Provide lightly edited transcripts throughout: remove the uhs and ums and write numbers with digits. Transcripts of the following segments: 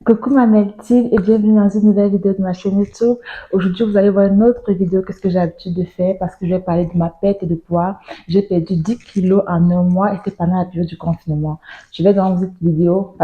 Coucou ma Melty et bienvenue dans une nouvelle vidéo de ma chaîne YouTube. Aujourd'hui, vous allez voir une autre vidéo que ce que j'ai l'habitude de faire parce que je vais parler de ma perte de poids. J'ai perdu 10 kilos en un mois et c'est pendant la période du confinement. Je vais dans cette vidéo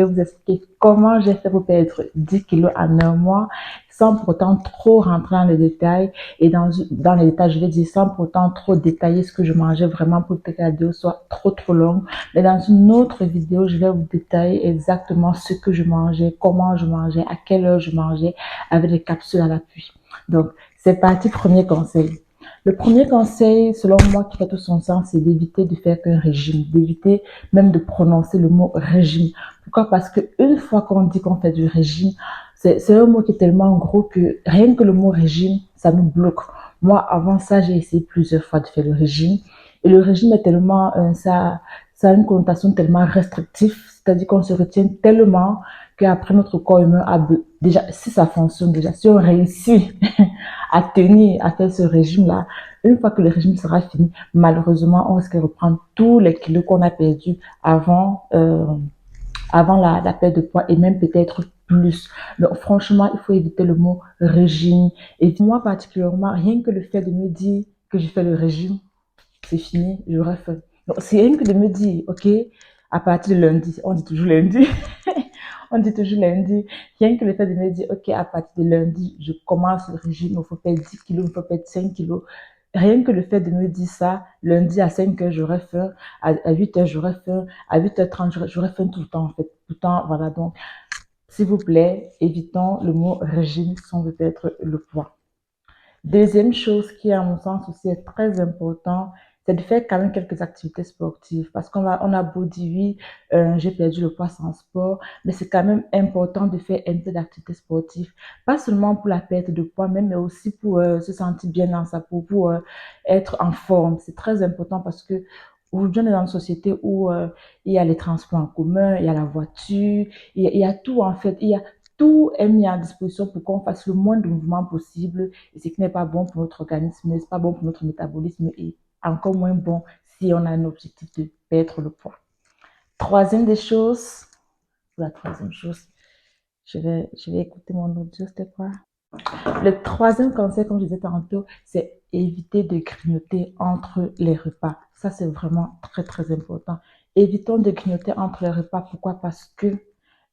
vous expliquer comment j'ai fait pour perdre 10 kilos en un mois sans pourtant trop rentrer dans les détails. Et dans les détails, je vais dire sans pourtant trop détailler ce que je mangeais vraiment pour que la vidéo soit trop longue. Mais dans une autre vidéo, je vais vous détailler exactement ce que je mangeais, comment je mangeais, à quelle heure je mangeais, avec des capsules à l'appui. Donc, c'est parti, premier conseil. Le premier conseil, selon moi, qui fait tout son sens, c'est d'éviter de faire qu'un régime, d'éviter même de prononcer le mot régime. Pourquoi? Parce que une fois qu'on dit qu'on fait du régime, c'est un mot qui est tellement gros que rien que le mot régime, ça nous bloque. Moi, avant ça, j'ai essayé plusieurs fois de faire le régime. Et le régime est tellement, ça a une connotation tellement restrictive, c'est-à-dire qu'on se retient tellement qu'après notre corps humain a déjà, si ça fonctionne déjà, si on réussit à tenir, à faire ce régime-là, une fois que le régime sera fini, malheureusement, on risque de reprendre tous les kilos qu'on a perdus avant la perte de poids et même peut-être plus. Donc, franchement, il faut éviter le mot régime. Et moi, particulièrement, rien que le fait de me dire que je fais le régime, c'est fini, j'aurais faim. Donc, c'est rien que de me dire, OK, à partir de lundi, on dit toujours lundi, on dit toujours lundi, rien que le fait de me dire, OK, à partir de lundi, je commence le régime, il faut perdre 10 kilos, il faut perdre 5 kilos. Rien que le fait de me dire ça, lundi à 5 heures, j'aurais faim, à 8 heures, j'aurais faim, à 8h30, j'aurais faim tout le temps, en fait. Tout le temps, voilà. Donc, s'il vous plaît, évitons le mot régime si on veut perdre le poids. Deuxième chose qui, à mon sens, aussi est très important, c'est de faire quand même quelques activités sportives. Parce on a beau dire, oui, j'ai perdu le poids sans sport, mais c'est quand même important de faire un peu d'activités sportives. Pas seulement pour la perte de poids, mais aussi pour se sentir bien dans sa peau, pour être en forme. C'est très important parce que aujourd'hui, on est dans une société où il y a les transports en commun, il y a la voiture, il y a tout en fait. Tout est mis à disposition pour qu'on fasse le moins de mouvements possible et ce qui n'est pas bon pour notre organisme, n'est pas bon pour notre métabolisme et encore moins bon si on a un objectif de perdre le poids. Troisième des choses, la troisième chose, je vais écouter mon audio, c'était quoi? Le troisième conseil, comme je disais tantôt, c'est éviter de grignoter entre les repas. Ça, c'est vraiment très important. Évitons de grignoter entre les repas. Pourquoi? Parce que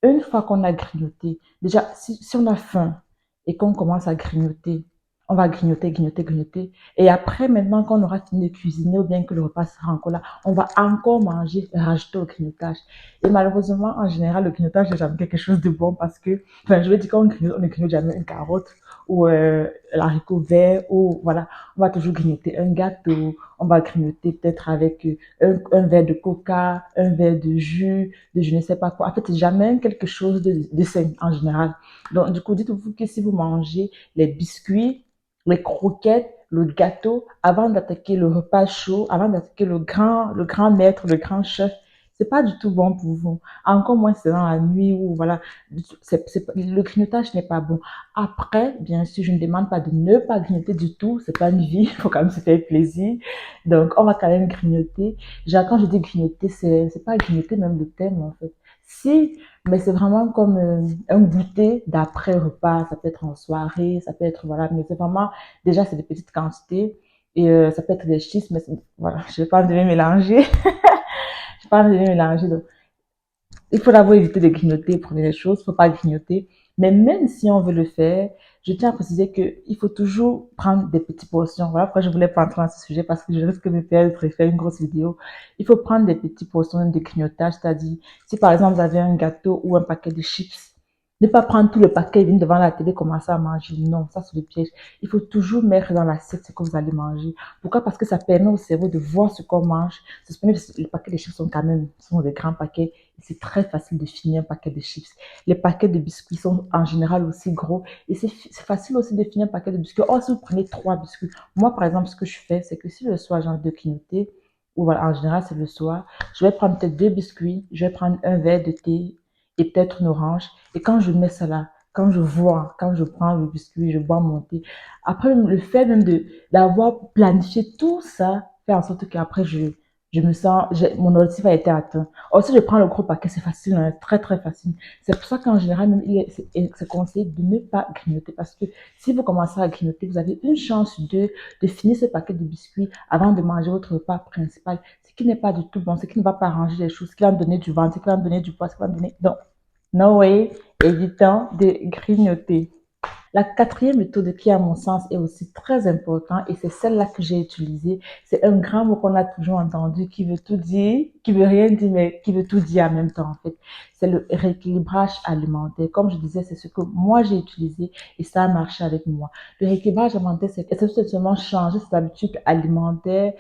une fois qu'on a grignoté, déjà, si on a faim et qu'on commence à grignoter, on va grignoter. Et après, maintenant qu'on aura fini de cuisiner ou bien que le repas sera encore là, on va encore manger, rajouter au grignotage. Et malheureusement, en général, le grignotage n'est jamais quelque chose de bon parce que, enfin, je veux dire qu'on grignote, on ne grignote jamais une carotte ou l'haricot vert ou voilà, on va toujours grignoter un gâteau, on va grignoter peut-être avec un verre de coca, un verre de jus, de je ne sais pas quoi. En fait, c'est jamais quelque chose de sain en général. Donc, du coup, dites-vous que si vous mangez les biscuits, les croquettes, le gâteau, avant d'attaquer le repas chaud, avant d'attaquer le grand maître, le grand chef, c'est pas du tout bon pour vous. Encore moins c'est dans la nuit où, voilà, le grignotage n'est pas bon. Après, bien sûr, je ne demande pas de ne pas grignoter du tout. C'est pas une vie. Il faut quand même se faire plaisir. Donc, on va quand même grignoter. Genre, quand je dis grignoter, c'est pas grignoter même le thème, en fait. Si, mais c'est vraiment comme un goûter d'après-repas. Ça peut être en soirée, ça peut être, voilà, mais c'est vraiment, déjà, c'est des petites quantités. Et ça peut être des chips, mais voilà, je vais pas me mélanger. Je vais pas me mélanger. Donc, il faut d'abord éviter de grignoter, prenez les choses, il ne faut pas grignoter. Mais même si on veut le faire, je tiens à préciser qu'il faut toujours prendre des petites portions. Voilà pourquoi je voulais pas entrer dans ce sujet parce que je risque de me perdre et faire une grosse vidéo. Il faut prendre des petites portions de grignotage, c'est-à-dire si par exemple vous avez un gâteau ou un paquet de chips, ne pas prendre tout le paquet et venir devant la télé commencer à manger. Non, ça c'est le piège. Il faut toujours mettre dans l'assiette ce que vous allez manger. Pourquoi? Parce que ça permet au cerveau de voir ce qu'on mange. Les paquets de chips sont quand même sont des grands paquets. C'est très facile de finir un paquet de chips. Les paquets de biscuits sont en général aussi gros. Et c'est facile aussi de finir un paquet de biscuits. Or, si vous prenez 3 biscuits, moi, par exemple, ce que je fais, c'est que si le soir, j'ai envie de clignoter, ou voilà, en général, c'est le soir, je vais prendre peut-être 2 biscuits, je vais prendre un verre de thé et peut-être une orange. Et quand je mets ça là, quand je prends le biscuit, je bois mon thé. Après, le fait même d'avoir planifié tout ça, fait en sorte qu'après, mon objectif a été atteint. Or, si je prends le gros paquet, c'est facile, hein, très très facile. C'est pour ça qu'en général, même, c'est conseillé de ne pas grignoter parce que si vous commencez à grignoter, vous avez une chance de finir ce paquet de biscuits avant de manger votre repas principal, ce qui n'est pas du tout bon, ce qui ne va pas arranger les choses, ce qui va me donner du ventre, ce qui va me donner du poids, ce qui va me donner... Donc, no way, évitant de grignoter. La quatrième méthode qui, à mon sens, est aussi très importante, et c'est celle-là que j'ai utilisée, c'est un grand mot qu'on a toujours entendu qui veut tout dire, qui veut rien dire, mais qui veut tout dire en même temps, en fait. C'est le rééquilibrage alimentaire. Comme je disais, c'est ce que moi j'ai utilisé et ça a marché avec moi. Le rééquilibrage alimentaire, c'est tout simplement changer ses habitudes alimentaires,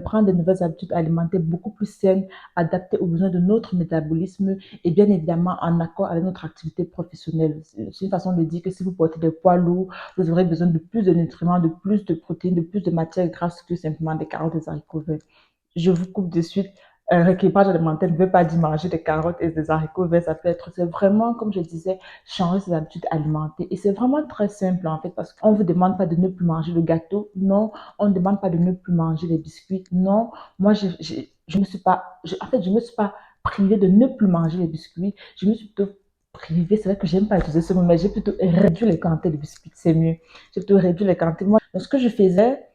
prendre de nouvelles habitudes alimentaires beaucoup plus saines, adaptées aux besoins de notre métabolisme et bien évidemment en accord avec notre activité professionnelle. C'est une façon de dire que si vous portez des poids lourds, vous aurez besoin de plus de nutriments, de plus de protéines, de plus de matières grasses que simplement des carottes et des haricots verts. Je vous coupe de suite. Un rééquilibrage alimentaire ne veut pas dire manger des carottes et des haricots verts. Ça peut être, c'est vraiment, comme je disais, changer ses habitudes alimentaires. Et c'est vraiment très simple, en fait, parce qu'on ne vous demande pas de ne plus manger le gâteau. Non. On ne demande pas de ne plus manger les biscuits. Non. Moi, je me suis pas, en fait, je me suis pas privée de ne plus manger les biscuits. Je me suis plutôt privée. C'est vrai que j'aime pas utiliser ce mot, mais j'ai plutôt réduit les quantités de biscuits. C'est mieux. J'ai plutôt réduit les quantités. Moi, ce que je faisais,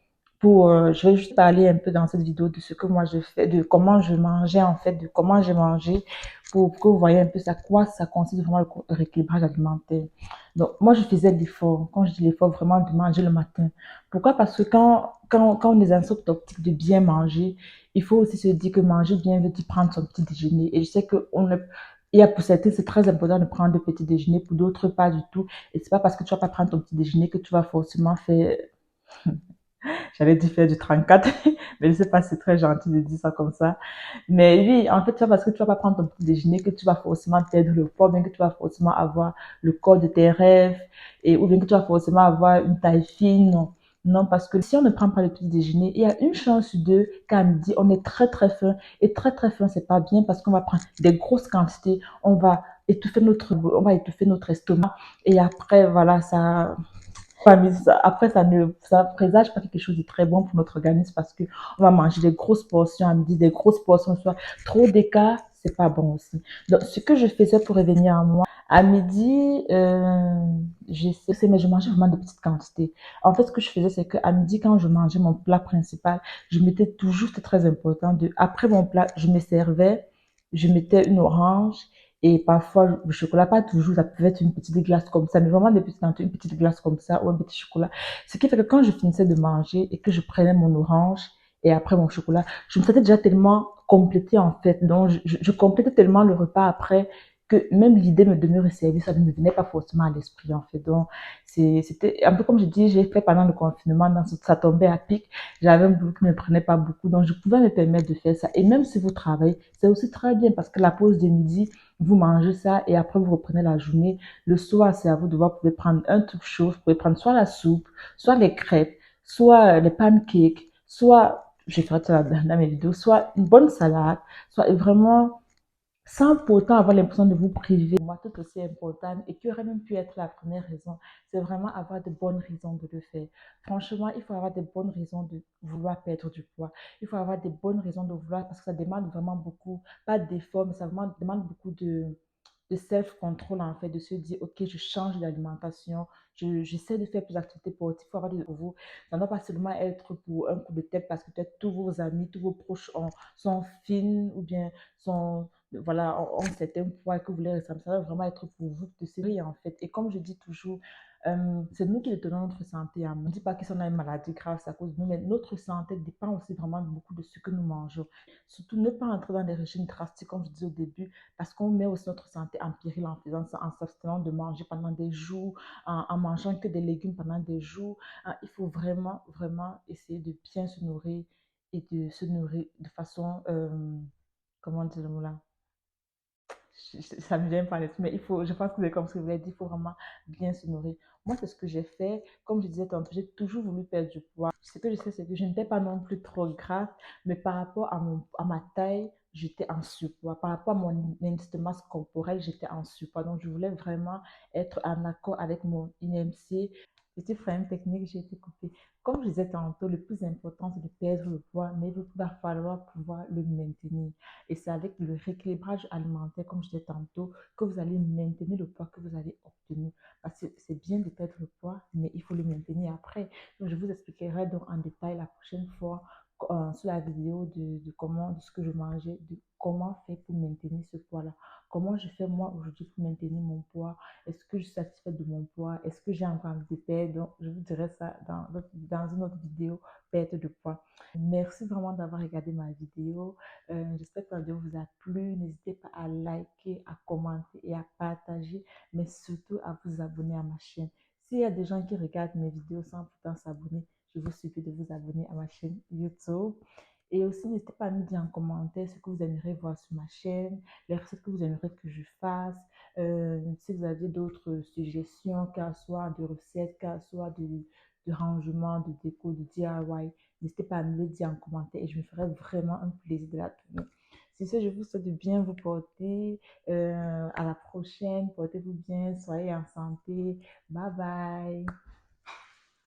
je vais juste parler un peu dans cette vidéo de ce que moi je fais, de comment je mangeais en fait, de comment j'ai mangé pour que vous voyez un peu ça, quoi ça consiste vraiment le rééquilibrage alimentaire. Donc, moi je faisais l'effort, quand je dis l'effort, vraiment de manger le matin. Pourquoi? Parce que quand on est dans cette optique de bien manger, il faut aussi se dire que manger bien veut dire prendre son petit déjeuner. Et je sais que il y a pour certains, c'est très important de prendre le petit déjeuner, pour d'autres, pas du tout. Et c'est pas parce que tu vas pas prendre ton petit déjeuner que tu vas forcément faire j'allais dire faire du 34, mais je sais pas si c'est très gentil de dire ça comme ça. Mais oui, en fait, c'est pas parce que tu vas pas prendre ton petit déjeuner que tu vas forcément perdre le poids, bien que tu vas forcément avoir le corps de tes rêves, ou bien que tu vas forcément avoir une taille fine. Non, non, parce que si on ne prend pas le petit déjeuner, il y a une chance sur deux qu'à midi, on est très très faim. Et très très faim, c'est pas bien parce qu'on va prendre des grosses quantités, on va étouffer notre estomac. Et après, voilà, après, ça présage pas quelque chose de très bon pour notre organisme parce que on va manger des grosses portions à midi, des grosses portions le soir. Trop d'écart, c'est pas bon aussi. Donc, ce que je faisais pour revenir à moi, à midi, mais je mangeais vraiment de petites quantités. En fait, ce que je faisais, c'est qu'à midi, quand je mangeais mon plat principal, je mettais toujours, c'était très important, après mon plat, je me servais, je mettais une orange et parfois, le chocolat, pas toujours, ça pouvait être une petite glace comme ça, mais vraiment des petites quantités, une petite glace comme ça ou un petit chocolat. Ce qui fait que quand je finissais de manger et que je prenais mon orange et après mon chocolat, je me sentais déjà tellement complétée en fait. Donc, je complétais tellement le repas après que même l'idée de me resservir, ça ne me venait pas forcément à l'esprit en fait. Donc, c'était un peu comme je dis, j'ai fait pendant le confinement, ça tombait à pic. J'avais un boulot qui ne me prenait pas beaucoup, donc je pouvais me permettre de faire ça. Et même si vous travaillez, c'est aussi très bien parce que la pause de midi, vous mangez ça et après vous reprenez la journée. Le soir, c'est à vous de voir, vous pouvez prendre un truc chaud, vous pouvez prendre soit la soupe, soit les crêpes, soit les pancakes, soit, je ferai ça dans mes vidéos, soit une bonne salade, soit vraiment sans pourtant avoir l'impression de vous priver. Pour moi, tout aussi important et qui aurait même pu être la première raison, c'est vraiment avoir de bonnes raisons de le faire. Franchement, il faut avoir de bonnes raisons de vouloir perdre du poids. Il faut avoir de bonnes raisons de vouloir, parce que ça demande vraiment beaucoup, pas d'efforts, mais ça vraiment demande beaucoup de self-control, en fait, de se dire, OK, je change d'alimentation, j'essaie de faire plus d'activités sportives, il faut avoir des pour vous. Ça ne doit pas seulement être pour un coup de tête parce que peut-être tous vos amis, tous vos proches sont fines ou bien sont voilà, ont certains poids que vous voulez ressembler. Ça doit vraiment être pour vous de série en fait. Et comme je dis toujours, c'est nous qui détenons notre santé. Hein. Je ne dis pas que si on a une maladie grave, c'est à cause de nous, mais notre santé dépend aussi vraiment beaucoup de ce que nous mangeons. Surtout, ne pas entrer dans des régimes drastiques, comme je disais au début, parce qu'on met aussi notre santé en péril en faisant ça, en s'abstenant de manger pendant des jours, en mangeant que des légumes pendant des jours. Hein, il faut vraiment, vraiment essayer de bien se nourrir et de se nourrir de façon, comment dire le mot là? Ça me vient pas à l'esprit, mais je pense que c'est comme ce que vous avez dit, il faut vraiment bien se nourrir. Moi, c'est ce que j'ai fait. Comme je disais tantôt, j'ai toujours voulu perdre du poids. Ce que je sais, c'est que je n'étais pas non plus trop grasse, mais par rapport à ma taille, j'étais en surpoids. Par rapport à mon indice de masse corporelle, j'étais en surpoids. Donc, je voulais vraiment être en accord avec mon IMC. Petit problème technique, j'ai été coupée. Comme je disais tantôt, le plus important, c'est de perdre le poids, mais il va falloir pouvoir le maintenir. Et c'est avec le rééquilibrage alimentaire, comme je disais tantôt, que vous allez maintenir le poids que vous avez obtenu. Parce que c'est bien de perdre le poids, mais il faut le maintenir après. Donc, je vous expliquerai donc en détail la prochaine fois sur la vidéo de comment, de ce que je mangeais, de comment faire pour maintenir ce poids-là. Comment je fais moi aujourd'hui pour maintenir mon poids? Est-ce que je suis satisfaite de mon poids? Est-ce que j'ai encore envie de perdre? Donc, je vous dirai ça dans une autre vidéo, perte de poids. Merci vraiment d'avoir regardé ma vidéo. J'espère que la vidéo vous a plu. N'hésitez pas à liker, à commenter et à partager, mais surtout à vous abonner à ma chaîne. S'il y a des gens qui regardent mes vidéos sans pourtant s'abonner, je vous supplie de vous abonner à ma chaîne YouTube. Et aussi, n'hésitez pas à me dire en commentaire ce que vous aimeriez voir sur ma chaîne, les recettes que vous aimeriez que je fasse. Si vous avez d'autres suggestions, qu'elles soient de recettes, qu'elles soient de rangement, de déco, de DIY, n'hésitez pas à me le dire en commentaire et je me ferai vraiment un plaisir de la tourner. C'est ce, je vous souhaite de bien vous porter. À la prochaine. Portez-vous bien. Soyez en santé. Bye bye.